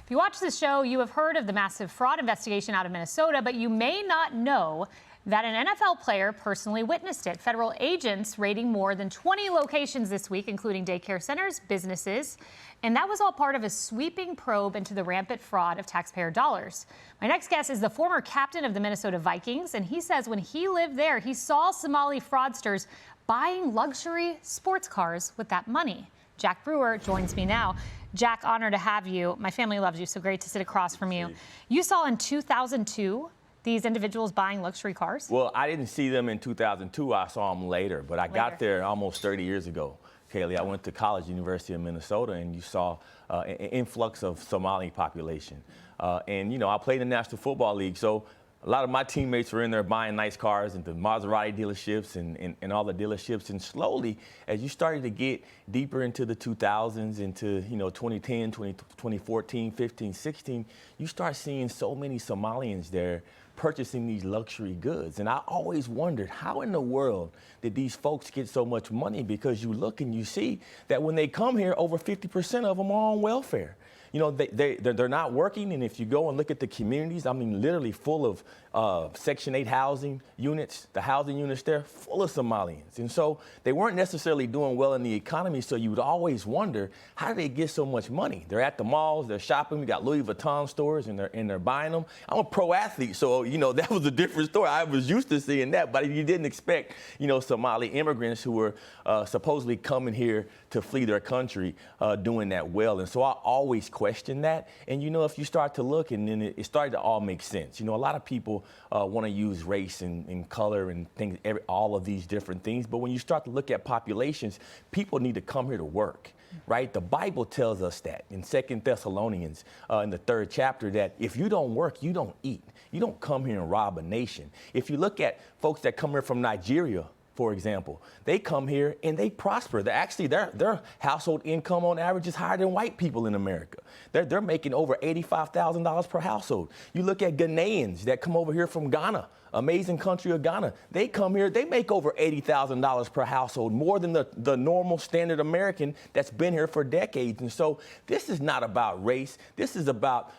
If you watch this show, you have heard of the massive fraud investigation out of Minnesota, but you may not know that an NFL player personally witnessed it. Federal agents raiding more than 20 locations this week, including daycare centers, businesses, and that was all part of a sweeping probe into the rampant fraud of taxpayer dollars. My next guest is the former captain of the Minnesota Vikings, and he says when he lived there, he saw Somali fraudsters buying luxury sports cars with that money. Jack Brewer joins me now. Jack, honor to have you. My family loves you, so great to sit across from you. You saw in 2002 these individuals buying luxury cars? Well, I didn't see them in 2002. I saw them later, but I got there almost 30 years ago. Kayleigh, I went to college, University of Minnesota, and you saw an influx of Somali population. And, you know, I played in the National Football League, so a lot of my teammates were in there buying nice cars and the Maserati dealerships and all the dealerships. And slowly, as you started to get deeper into the 2000s, into, 2010, 2014, 15, 16, you start seeing so many Somalians there purchasing these luxury goods. And I always wondered, how in the world did these folks get so much money? Because you look and you see that when they come here, over 50% of them are on welfare. You know, they're not working, and if you go and look at the communities, I mean, literally full of Section 8 housing units, the housing units there, full of Somalians. And so they weren't necessarily doing well in the economy, so you would always wonder, how do they get so much money? They're at the malls, they're shopping, we got Louis Vuitton stores, and they're buying them. I'm a pro athlete, so, that was a different story. I was used to seeing that, but you didn't expect, Somali immigrants who were supposedly coming here to flee their country doing that well. And so I always question that. And, if you start to look, and then it started to all make sense. A lot of people want to use race and color and things, all of these different things. But when you start to look at populations, people need to come here to work. Right? The Bible tells us that in 2 Thessalonians, in the 3rd chapter, that if you don't work, you don't eat. You don't come here and rob a nation. If you look at folks that come here from Nigeria, for example, they come here and they prosper. Their household income on average is higher than white people in America. They're making over $85,000 per household. You look at Ghanaians that come over here from Ghana, amazing country of Ghana. They come here, they make over $80,000 per household, more than the normal standard American that's been here for decades. And so this is not about race. This is about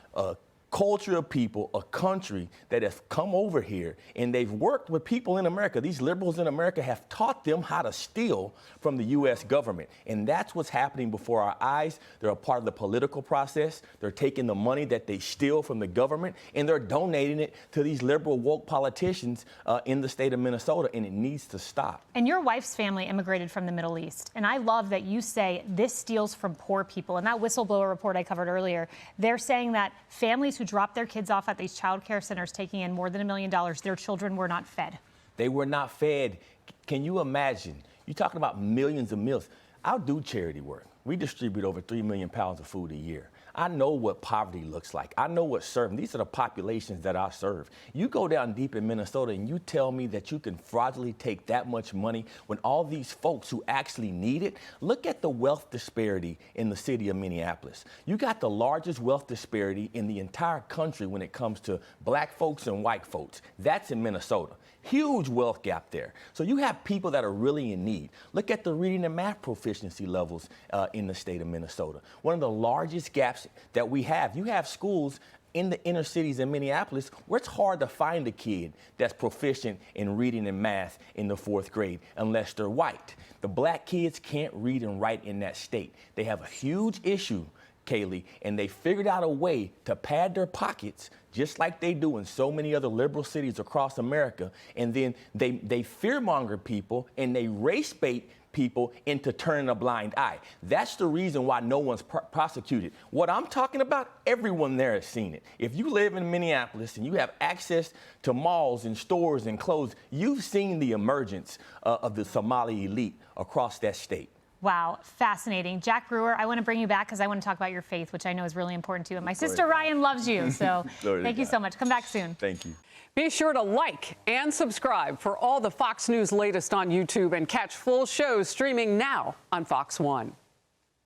culture of people, a country that has come over here and they've worked with people in America. These liberals in America have taught them how to steal from the U.S. government. And that's what's happening before our eyes. They're a part of the political process. They're taking the money that they steal from the government and they're donating it to these liberal woke politicians in the state of Minnesota, and it needs to stop. And your wife's family immigrated from the Middle East. And I love that you say this steals from poor people. And that whistleblower report I covered earlier, they're saying that families who dropped their kids off at these child care centers taking in more than $1 million, their children were not fed. They were not fed. Can you imagine? You're talking about millions of meals. I'll do charity work. We distribute over 3 million pounds of food a year. I know what poverty looks like. I know what serving. These are the populations that I serve. You go down deep in Minnesota and you tell me that you can fraudulently take that much money when all these folks who actually need it. Look at the wealth disparity in the city of Minneapolis. You got the largest wealth disparity in the entire country when it comes to black folks and white folks. That's in Minnesota. Huge wealth gap there. So you have people that are really in need. Look at the reading and math proficiency levels in the state of Minnesota. One of the largest gaps that we have. You have schools in the inner cities in Minneapolis where it's hard to find a kid that's proficient in reading and math in the 4th grade unless they're white. The black kids can't read and write in that state. They have a huge issue, Kayleigh, and they figured out a way to pad their pockets just like they do in so many other liberal cities across America. And then they fearmonger people and they race bait people into turning a blind eye. That's the reason why no one's prosecuted. What I'm talking about, everyone there has seen it. If you live in Minneapolis and you have access to malls and stores and clothes, you've seen the emergence of the Somali elite across that state. Wow, fascinating. Jack Brewer, I want to bring you back because I want to talk about your faith, which I know is really important to you. And my sister Ryan loves you, so thank you so much. Come back soon. Thank you. Be sure to like and subscribe for all the Fox News latest on YouTube and catch full shows streaming now on Fox One.